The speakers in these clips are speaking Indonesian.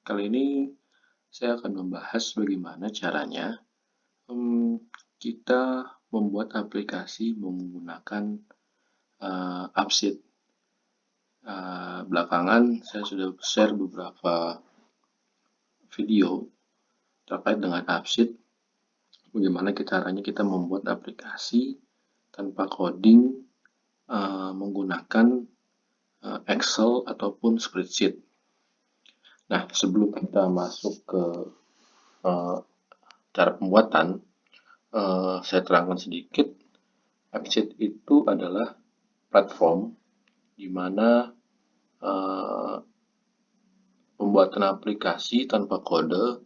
Kali ini saya akan membahas bagaimana caranya kita membuat aplikasi menggunakan AppSheet. Belakangan saya sudah share beberapa video terkait dengan AppSheet, bagaimana caranya kita membuat aplikasi tanpa coding menggunakan Excel ataupun spreadsheet. Nah, sebelum kita masuk ke cara pembuatan, saya terangkan sedikit. AppSheet itu adalah platform di mana pembuatan aplikasi tanpa kode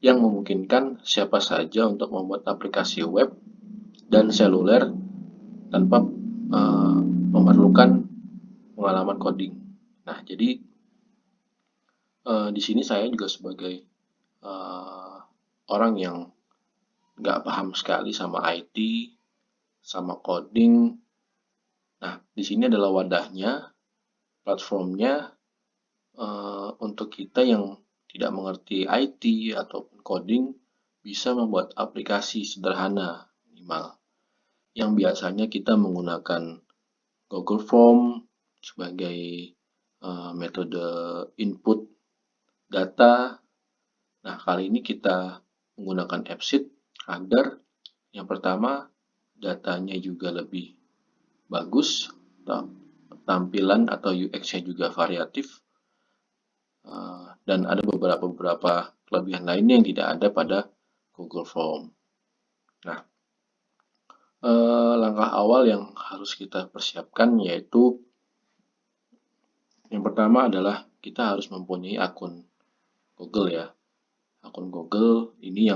yang memungkinkan siapa saja untuk membuat aplikasi web dan seluler tanpa memerlukan pengalaman coding. Nah, jadi di sini saya juga sebagai orang yang nggak paham sekali sama IT, sama coding. Nah, di sini adalah wadahnya, platformnya untuk kita yang tidak mengerti IT ataupun coding bisa membuat aplikasi sederhana minimal. Yang biasanya kita menggunakan Google Form sebagai metode input data. Nah, kali ini kita menggunakan AppSheet agar yang pertama datanya juga lebih bagus, tampilan atau UX-nya juga variatif, dan ada beberapa kelebihan lainnya yang tidak ada pada Google Form. Nah, langkah awal yang harus kita persiapkan yaitu yang pertama adalah kita harus mempunyai akun Google ya. Akun Google ini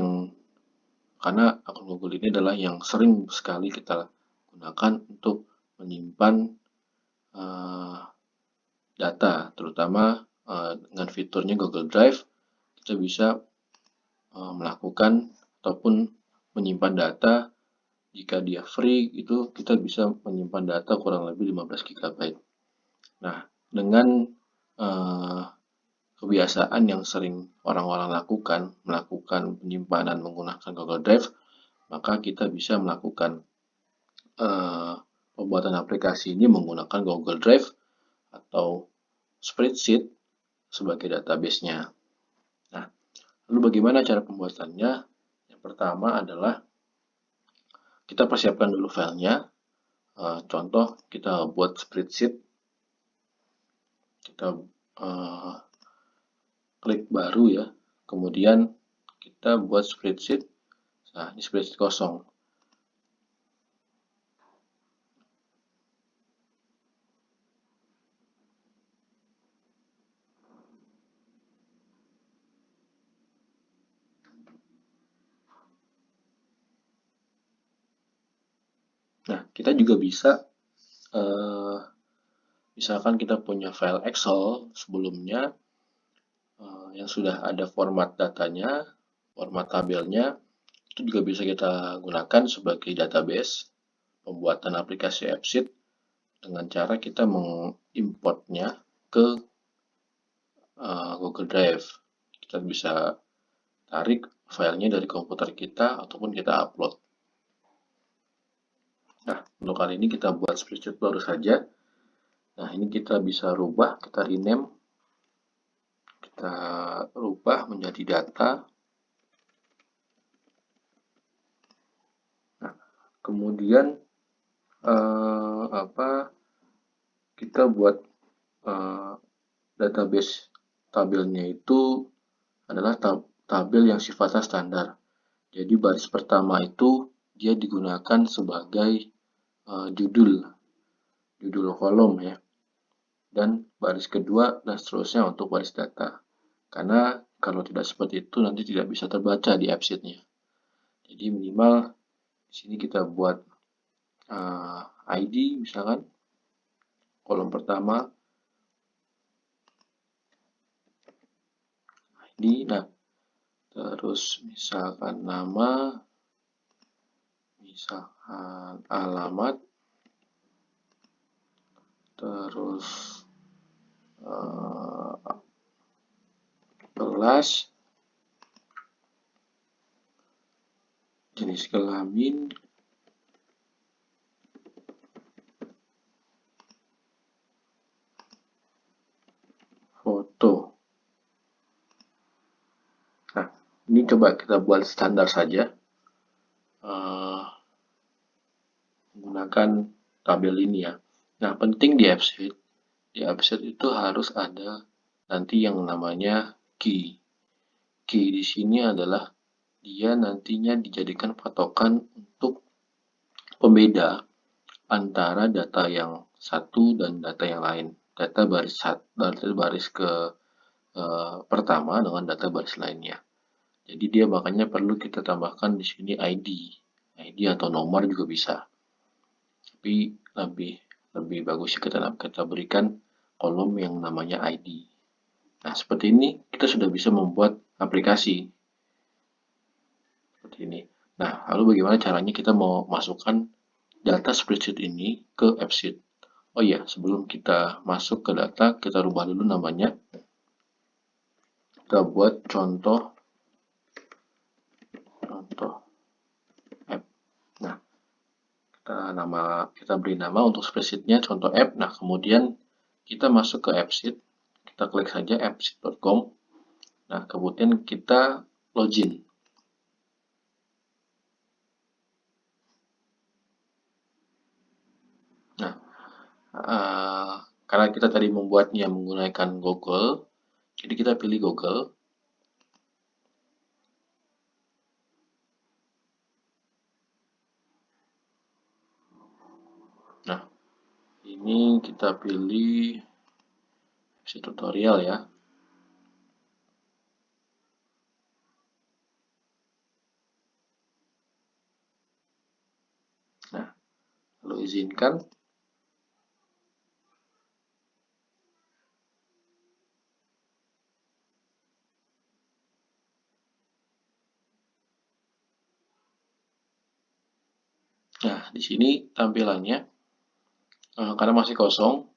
karena akun Google ini adalah yang sering sekali kita gunakan untuk menyimpan data, terutama dengan fiturnya Google Drive, kita bisa melakukan ataupun menyimpan data. Jika dia free, itu kita bisa menyimpan data kurang lebih 15 GB. Nah, dengan kebiasaan yang sering orang-orang lakukan, melakukan penyimpanan menggunakan Google Drive, maka kita bisa melakukan pembuatan aplikasi ini menggunakan Google Drive atau spreadsheet sebagai database-nya. Nah, lalu bagaimana cara pembuatannya? Yang pertama adalah kita persiapkan dulu filenya. Contoh, kita buat spreadsheet. Kita klik baru ya. Kemudian kita buat spreadsheet. Nah, ini spreadsheet kosong. Nah, kita juga bisa, misalkan kita punya file Excel sebelumnya yang sudah ada format datanya, format tabelnya, itu juga bisa kita gunakan sebagai database pembuatan aplikasi AppSheet dengan cara kita mengimportnya ke Google Drive. Kita bisa tarik filenya dari komputer kita ataupun kita upload. Nah, untuk kali ini kita buat spreadsheet baru saja. Nah, ini kita bisa rubah, kita rename, kita rubah menjadi data. Nah, kemudian kita buat database tabelnya itu adalah tabel yang sifatnya standar. Jadi baris pertama itu dia digunakan sebagai judul kolom ya, dan baris kedua dan seterusnya untuk baris data. Karena kalau tidak seperti itu nanti tidak bisa terbaca di AppSheet-nya. Jadi minimal di sini kita buat ID misalkan kolom pertama ID. Nah, terus misalkan nama, misalkan alamat, terus kelas, jenis kelamin, foto. Nah, ini coba kita buat standar saja, menggunakan tabel ini ya. Nah, penting di AppSheet, itu harus ada nanti yang namanya key. Key di sini adalah dia nantinya dijadikan patokan untuk pembeda antara data yang satu dan data yang lain. Data baris ke pertama dengan data baris lainnya. Jadi dia makanya perlu kita tambahkan di sini ID atau nomor juga bisa. Tapi lebih bagus kita berikan kolom yang namanya ID. Nah, seperti ini kita sudah bisa membuat aplikasi seperti ini. Nah, lalu bagaimana caranya kita mau masukkan data spreadsheet ini ke AppSheet? Oh iya, sebelum kita masuk ke data, kita rubah dulu namanya. Kita buat contoh app. Nah, kita beri nama untuk spreadsheet-nya contoh app. Nah, kemudian kita masuk ke AppSheet. Kita klik saja appsheet.com. Nah, kemudian kita login. Nah, karena kita tadi membuatnya menggunakan Google, jadi kita pilih Google. Nah, ini kita pilih tutorial ya. Nah, lalu izinkan. Nah, di sini tampilannya karena masih kosong,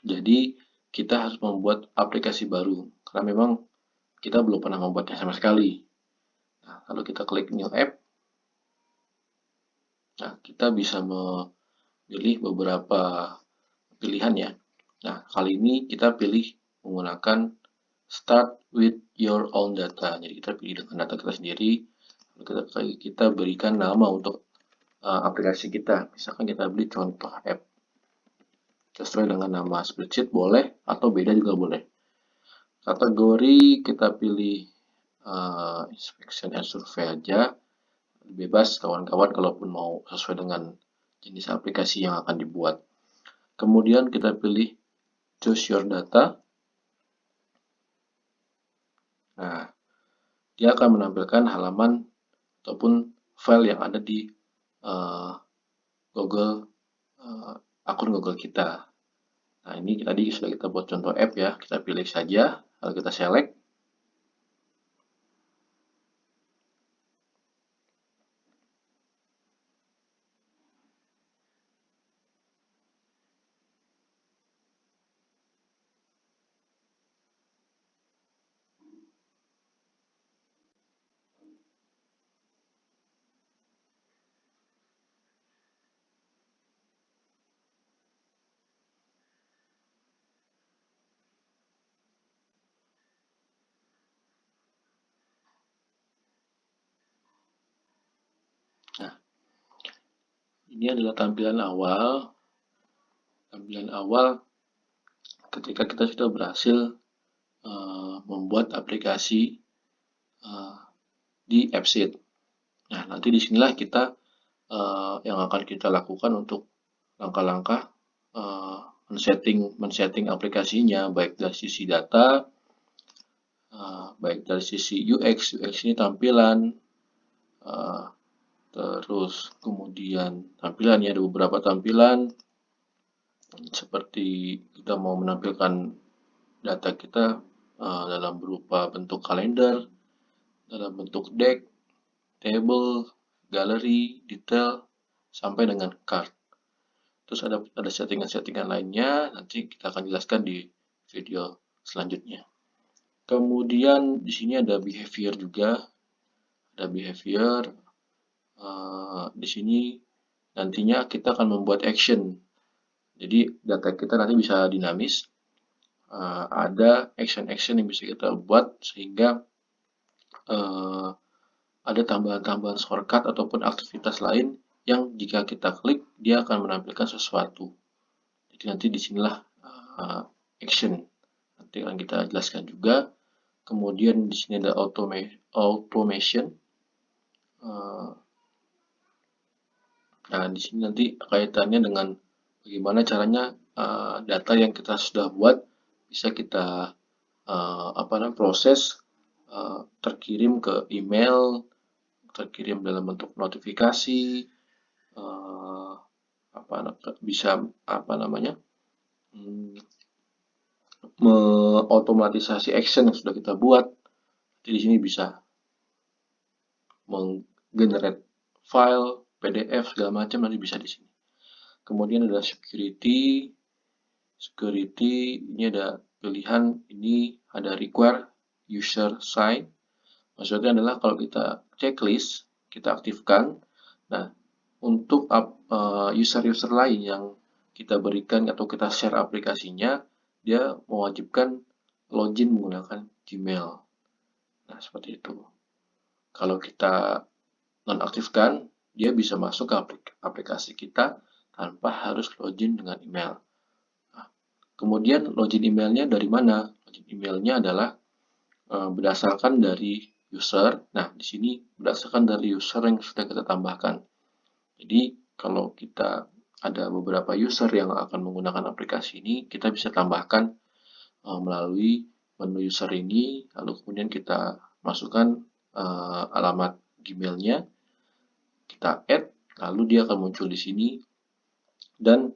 jadi kita harus membuat aplikasi baru karena memang kita belum pernah membuatnya sama sekali. Nah, lalu kita klik New App. Nah, kita bisa memilih beberapa pilihan ya. Nah, kali ini kita pilih menggunakan Start with your own data. Jadi kita pilih dengan data kita sendiri. Lalu kita berikan nama untuk aplikasi kita. Misalkan kita beli contoh app. Sesuai dengan nama spreadsheet boleh atau beda juga boleh. Kategori kita pilih inspection and survey aja. Bebas kawan-kawan kalaupun mau sesuai dengan jenis aplikasi yang akan dibuat. Kemudian kita pilih choose your data. Nah, dia akan menampilkan halaman ataupun file yang ada di akun Google kita. Nah, ini tadi sudah kita buat contoh app ya. Kita pilih saja, lalu kita select. Nah, ini adalah tampilan awal. Tampilan awal ketika kita sudah berhasil membuat aplikasi di AppSheet. Nah, nanti disinilah kita yang akan kita lakukan untuk langkah-langkah men-setting aplikasinya, baik dari sisi data, baik dari sisi UX ini tampilan, terus kemudian tampilannya ada beberapa tampilan seperti kita mau menampilkan data kita dalam berupa bentuk kalender, dalam bentuk deck, table, galeri, detail, sampai dengan card. Terus ada settingan-settingan lainnya, nanti kita akan jelaskan di video selanjutnya. Kemudian di sini ada behavior juga, ada behavior. Di sini nantinya kita akan membuat action. Jadi data kita nanti bisa dinamis. Ada action-action yang bisa kita buat sehingga ada tambahan-tambahan shortcut ataupun aktivitas lain yang jika kita klik dia akan menampilkan sesuatu. Jadi nanti disinilah action. Nanti akan kita jelaskan juga. Kemudian di sini ada automation. Nah, di sini nanti kaitannya dengan bagaimana caranya data yang kita sudah buat bisa kita proses terkirim ke email, terkirim dalam bentuk notifikasi, bisa mengotomatisasi action yang sudah kita buat. Jadi di sini bisa menggenerate file, PDF segala macam nanti bisa di sini. Kemudian ada security. Security ini ada pilihan, ini ada require user sign. Maksudnya adalah kalau kita checklist, kita aktifkan. Nah, untuk user-user lain yang kita berikan atau kita share aplikasinya, dia mewajibkan login menggunakan Gmail. Nah, seperti itu. Kalau kita nonaktifkan, dia bisa masuk ke aplikasi kita tanpa harus login dengan email. Nah, kemudian login emailnya dari mana? Login emailnya adalah berdasarkan dari user. Nah, di sini berdasarkan dari user yang sudah kita tambahkan. Jadi, kalau kita ada beberapa user yang akan menggunakan aplikasi ini, kita bisa tambahkan melalui menu user ini, lalu kemudian kita masukkan alamat Gmailnya, kita add, lalu dia akan muncul di sini, dan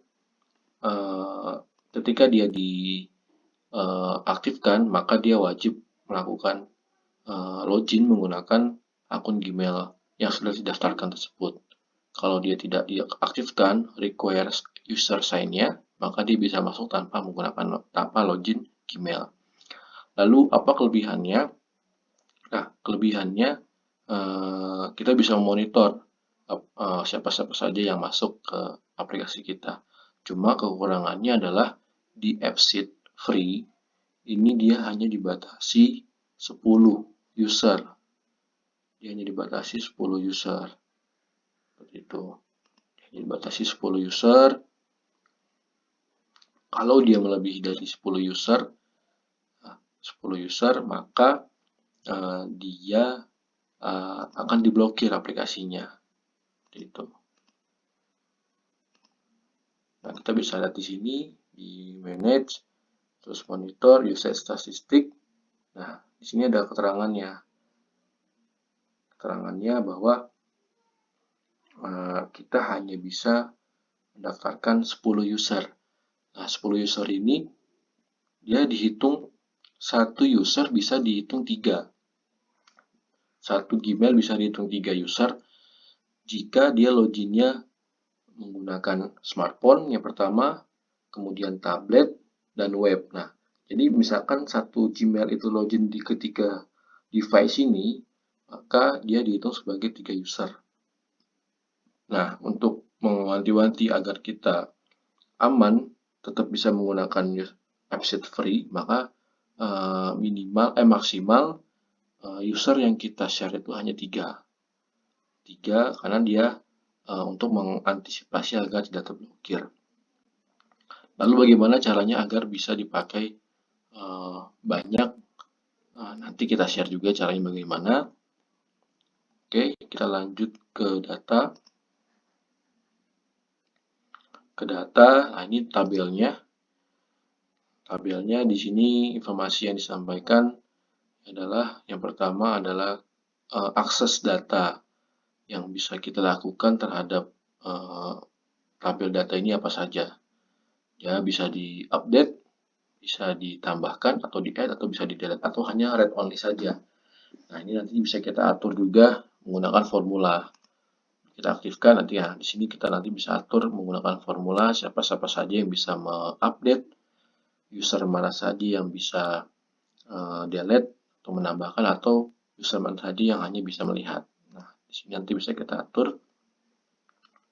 ketika dia diaktifkan, maka dia wajib melakukan login menggunakan akun Gmail yang sudah didaftarkan tersebut. Kalau dia tidak diaktifkan require user sign-nya, maka dia bisa masuk tanpa login Gmail. Lalu apa kelebihannya? Nah, kelebihannya kita bisa memonitor siapa-siapa saja yang masuk ke aplikasi kita. Cuma kekurangannya adalah di AppSheet Free ini dia hanya dibatasi 10 user. Dia hanya dibatasi 10 user. Seperti itu. Dia dibatasi 10 user. Kalau dia melebihi dari 10 user, maka dia akan diblokir aplikasinya. Itu. Nah, kita bisa lihat di sini di manage, terus monitor, usage statistik. Nah, di sini ada keterangannya. Keterangannya bahwa kita hanya bisa mendaftarkan 10 user. Nah, 10 user ini dia dihitung satu user bisa dihitung 3. Satu Gmail bisa dihitung 3 user jika dia loginnya menggunakan smartphone yang pertama, kemudian tablet, dan web. Nah, jadi misalkan satu Gmail itu login di ketiga device ini, maka dia dihitung sebagai 3 user. Nah, untuk mewanti-wanti agar kita aman, tetap bisa menggunakan AppSheet Free, maka maksimal user yang kita share itu hanya 3. 3 karena dia untuk mengantisipasi agar tidak terblokir. Lalu bagaimana caranya agar bisa dipakai banyak? Nanti kita share juga caranya bagaimana. Oke, kita lanjut ke data. Nah ini tabelnya. Tabelnya di sini informasi yang disampaikan adalah yang pertama adalah akses data yang bisa kita lakukan terhadap tabel data ini apa saja. Ya, bisa di-update, bisa ditambahkan atau di-add atau bisa di-delete atau hanya read only saja. Nah, ini nanti bisa kita atur juga menggunakan formula. Kita aktifkan nanti ya. Di sini kita nanti bisa atur menggunakan formula siapa saja yang bisa mengupdate, user mana saja yang bisa delete atau menambahkan, atau userman tadi yang hanya bisa melihat. Nah, di sini nanti bisa kita atur.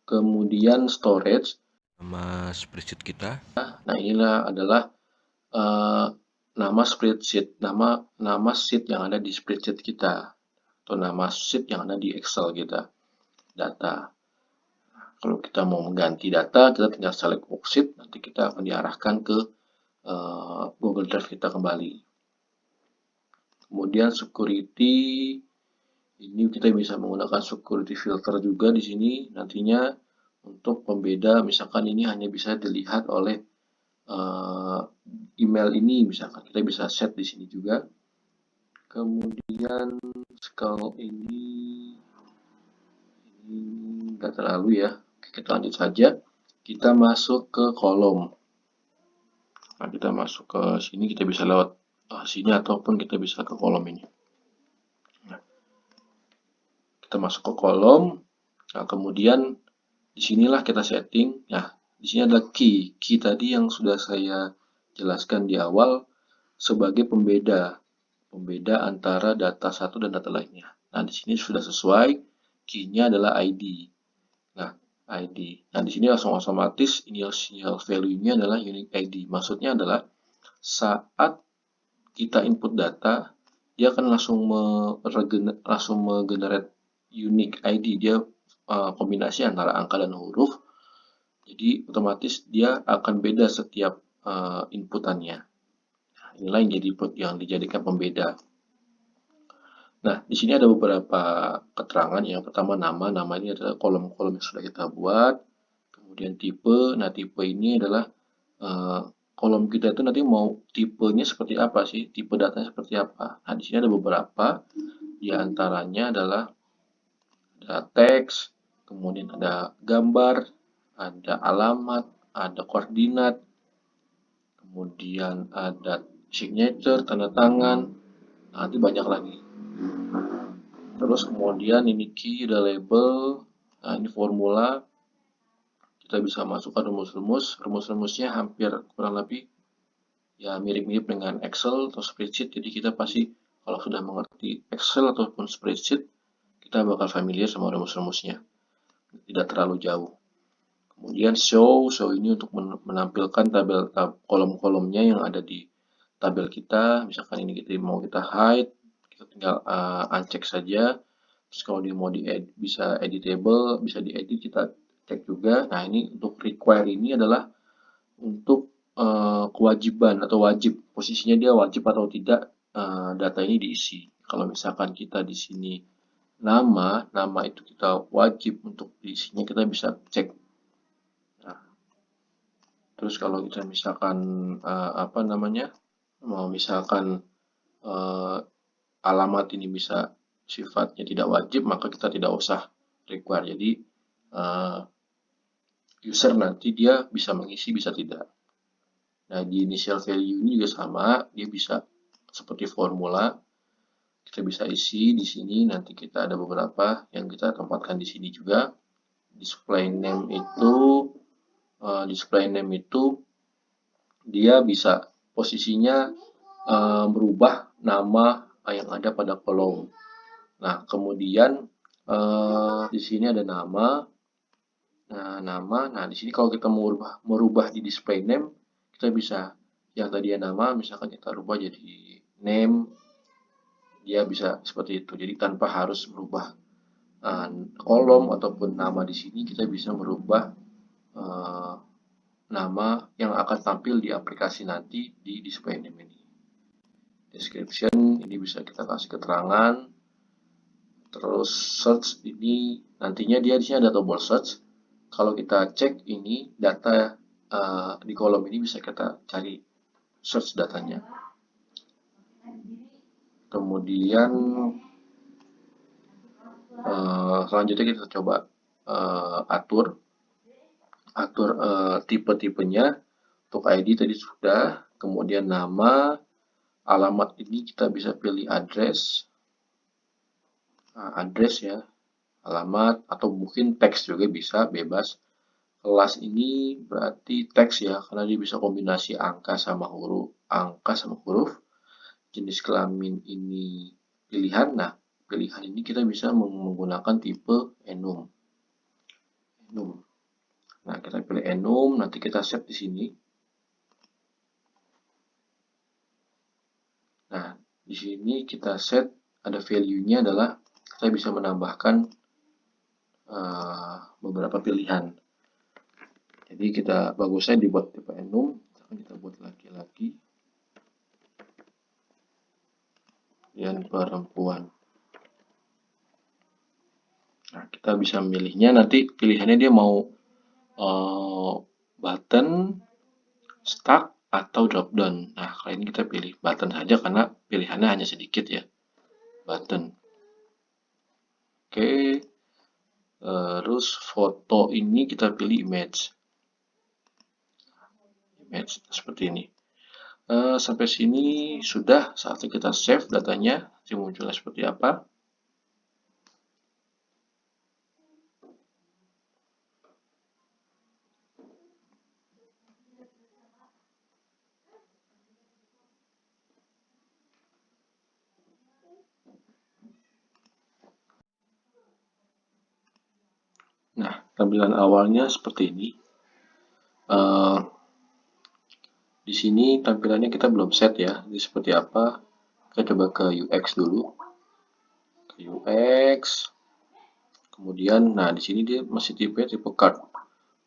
Kemudian storage, nama spreadsheet kita. nah inilah adalah nama spreadsheet, nama sheet yang ada di spreadsheet kita, atau nama sheet yang ada di Excel kita, data. Kalau kita mau mengganti data, kita tinggal select worksheet, nanti kita akan diarahkan ke Google Drive kita kembali. Kemudian security, ini kita bisa menggunakan security filter juga di sini nantinya untuk pembeda, misalkan ini hanya bisa dilihat oleh email ini, misalkan kita bisa set di sini juga. Kemudian kalau ini nggak terlalu ya. Oke, kita lanjut saja. Kita masuk ke kolom. Nah, kita masuk ke sini, kita bisa lewat sini ataupun kita bisa ke kolom ini. Nah, kita masuk ke kolom. Nah, kemudian disinilah kita setting. Nah, di sini ada key. Key tadi yang sudah saya jelaskan di awal sebagai pembeda antara data satu dan data lainnya. Nah, di sini sudah sesuai. Key-nya adalah ID. Nah, ID. Nah, di sini langsung otomatis initial value-nya adalah unique ID. Maksudnya adalah saat kita input data, dia akan langsung menggenerate unique ID. Dia kombinasi antara angka dan huruf. Jadi otomatis dia akan beda setiap inputannya. Nah, inilah yang dijadikan pembeda. Nah, di sini ada beberapa keterangan. Yang pertama nama ini adalah kolom-kolom yang sudah kita buat. Kemudian tipe. Nah, tipe ini adalah kolom kita itu nanti mau tipenya seperti apa sih? Tipe datanya seperti apa? Nah, di sini ada beberapa. Di antaranya adalah ada teks, kemudian ada gambar, ada alamat, ada koordinat, kemudian ada signature, tanda tangan, nanti banyak lagi. Terus kemudian ini key, ada label, nah ini formula, kita bisa masukkan rumus-rumusnya hampir kurang lebih ya mirip-mirip dengan Excel atau spreadsheet, jadi kita pasti kalau sudah mengerti Excel ataupun spreadsheet, kita bakal familiar sama rumus-rumusnya, tidak terlalu jauh. Kemudian show ini untuk menampilkan tabel kolom-kolomnya yang ada di tabel kita. Misalkan ini kita mau kita hide, kita tinggal uncheck saja. Terus kalau dia mau bisa editable, bisa diedit, kita cek juga. Nah, ini untuk require ini adalah untuk kewajiban atau wajib, posisinya dia wajib atau tidak data ini diisi. Kalau misalkan kita di sini nama itu kita wajib untuk diisinya, kita bisa cek. Terus kalau kita misalkan mau misalkan alamat ini bisa sifatnya tidak wajib, maka kita tidak usah require. Jadi user nanti dia bisa mengisi, bisa tidak. Nah, di initial value ini juga sama, dia bisa seperti formula. Kita bisa isi di sini, nanti kita ada beberapa yang kita tempatkan di sini juga. Display name itu dia bisa posisinya merubah nama yang ada pada kolom. Nah, kemudian di sini ada nama. Nah, di sini kalau kita merubah di display name, kita bisa yang tadi nama, misalkan kita rubah jadi name, dia bisa seperti itu. Jadi tanpa harus merubah kolom ataupun nama di sini, kita bisa merubah nama yang akan tampil di aplikasi nanti di display name ini. Description ini bisa kita kasih keterangan. Terus search ini nantinya dia di sini ada tombol search. Kalau kita cek ini data di kolom ini bisa kita cari search datanya. Kemudian selanjutnya kita coba atur tipe-tipenya. Untuk ID tadi sudah, kemudian nama, alamat ini kita bisa pilih address ya, alamat, atau mungkin teks juga bisa, bebas. Kelas ini berarti teks ya, karena dia bisa kombinasi angka sama huruf. jenis kelamin ini pilihan, nah pilihan ini kita bisa menggunakan tipe enum. Nah, kita pilih enum, nanti kita set di sini. Nah, di sini kita set ada value-nya adalah kita bisa menambahkan beberapa pilihan. Jadi kita bagusnya dibuat tipe enum, kita buat laki-laki dan perempuan. Nah, kita bisa memilihnya, nanti pilihannya dia mau button, stack, atau drop down. Nah, kali ini kita pilih button saja karena pilihannya hanya sedikit ya, button. Oke, terus foto ini kita pilih image seperti ini. Sampai sini sudah, saatnya kita save datanya, nanti munculnya seperti apa. Nah, tampilan awalnya seperti ini. Di sini tampilannya kita belum set ya, ini seperti apa. Kita coba ke UX dulu. Ke UX. Kemudian, nah di sini dia masih tipe card.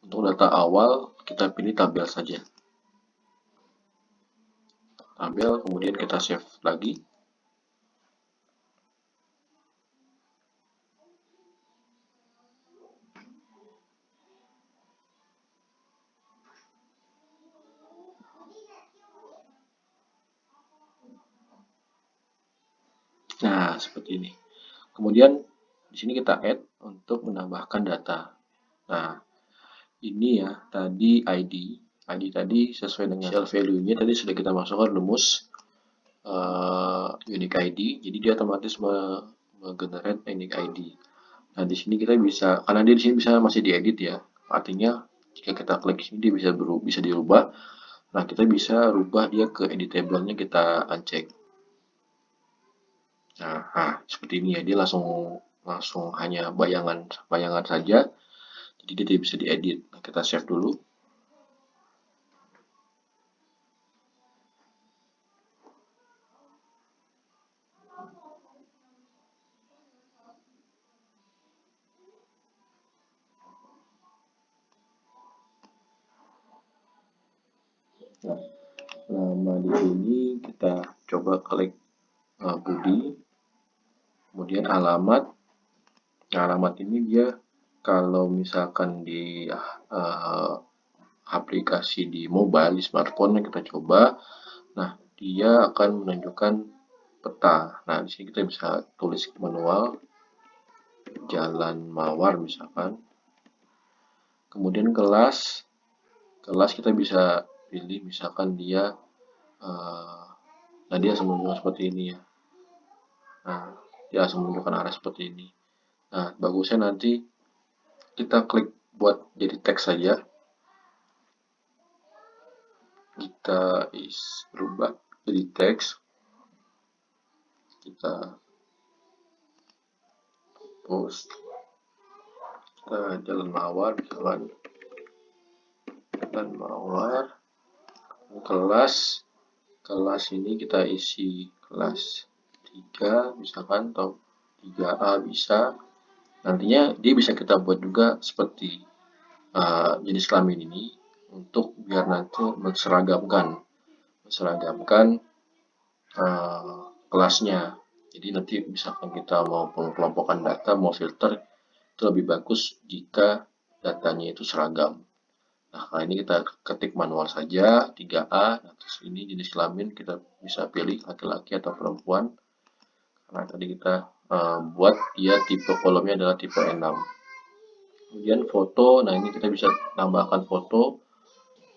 Untuk data awal kita pilih tabel saja. Tabel, kemudian kita save lagi. Nah, seperti ini. Kemudian di sini kita add untuk menambahkan data. Nah, ini ya tadi ID. ID tadi sesuai dengan initial value-nya tadi sudah kita masukkan rumus unique ID. Jadi dia otomatis menggenerate unique ID. Nah, di sini kita bisa, karena dia di sini bisa masih diedit ya. Artinya jika kita klik sini dia bisa dirubah. Nah, kita bisa rubah dia ke editable-nya, kita uncheck. Nah, seperti ini ya, dia langsung hanya bayangan saja. Jadi dia tidak bisa diedit. Nah, kita save dulu. Nah, nama di sini kita coba klik body, kemudian alamat. Nah, alamat ini dia kalau misalkan di aplikasi di mobile, di smartphone yang kita coba, nah dia akan menunjukkan peta. Nah, di sini kita bisa tulis manual, Jalan Mawar misalkan. Kemudian kelas kita bisa pilih misalkan dia nah dia langsung menunjukkan seperti ini ya. Nah, dia langsung menunjukkan arah seperti ini. Nah, bagusnya nanti kita klik buat jadi teks saja. Kita berubah jadi teks. Kita post. Kita Jalan Mawar misalkan. Jalan Mawar. Kelas ini kita isi kelas 3 misalkan, atau 3A bisa. Nantinya dia bisa kita buat juga seperti jenis kelamin ini untuk biar nanti menseragamkan kelasnya. Jadi nanti misalkan kita mau pengelompokan data, mau filter, itu lebih bagus jika datanya itu seragam. Nah, kali ini kita ketik manual saja 3A. Nah, terus ini jenis kelamin kita bisa pilih laki-laki atau perempuan. Karena tadi kita buat dia tipe kolomnya adalah tipe 6. Kemudian foto, nah ini kita bisa tambahkan foto.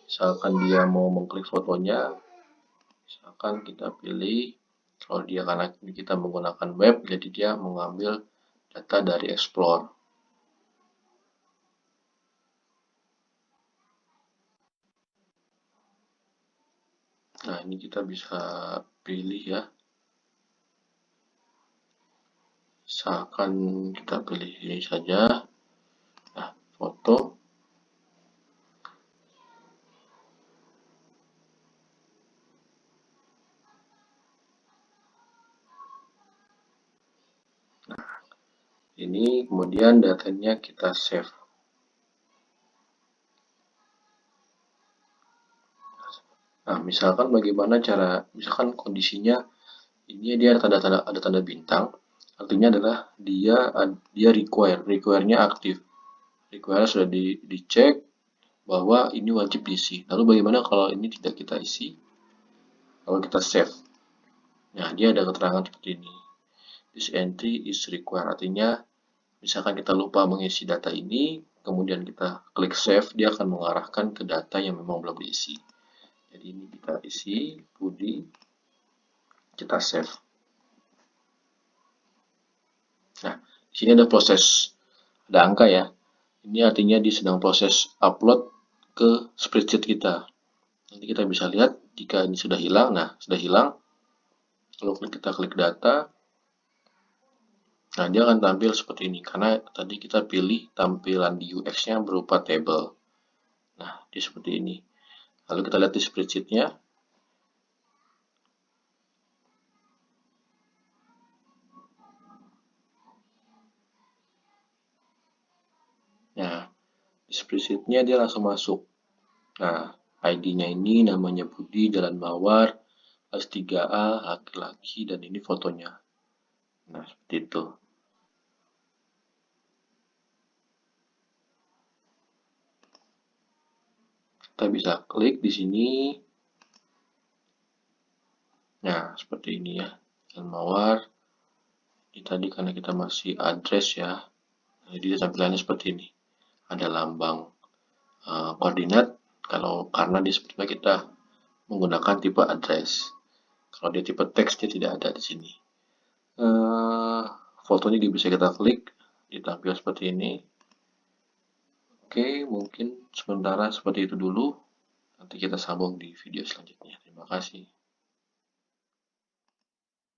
Misalkan dia mau mengklik fotonya, misalkan kita pilih, kalau dia karena kita menggunakan web, jadi dia mengambil data dari Explore. Nah, ini kita bisa pilih ya, Misalkan kita pilih ini saja, nah, foto. Nah, ini kemudian datanya kita save. Nah, misalkan bagaimana cara, misalkan kondisinya ini dia ada tanda bintang, artinya adalah dia require-nya aktif. Require sudah dicek bahwa ini wajib diisi. Lalu bagaimana kalau ini tidak kita isi? Kalau kita save. Nah, dia ada keterangan seperti ini. This entry is required. Artinya, misalkan kita lupa mengisi data ini, kemudian kita klik save, dia akan mengarahkan ke data yang memang belum diisi. Jadi ini kita isi, Budi, kita save. Nah, di sini ada proses, ada angka ya. Ini artinya dia sedang proses upload ke spreadsheet kita. Nanti kita bisa lihat jika ini sudah hilang. Nah, sudah hilang. Kalau kita klik data, nah dia akan tampil seperti ini. Karena tadi kita pilih tampilan di UX-nya berupa table. Nah, dia seperti ini. Lalu kita lihat di spreadsheet-nya. Nah, di spreadsheet-nya dia langsung masuk. Nah, ID-nya ini namanya Budi, Jalan Mawar, kelas 3A, laki-laki, dan ini fotonya. Nah, seperti itu. Kita bisa klik di sini. Nah, seperti ini ya. Jalan Mawar. Ini tadi karena kita masih address ya. Jadi tampilannya seperti ini. Ada lambang koordinat. Karena di sebetulnya kita menggunakan tipe address. Kalau dia tipe teks dia tidak ada di sini. Fotonya bisa kita klik, ditampil seperti ini. Oke, mungkin sementara seperti itu dulu. Nanti kita sambung di video selanjutnya. Terima kasih.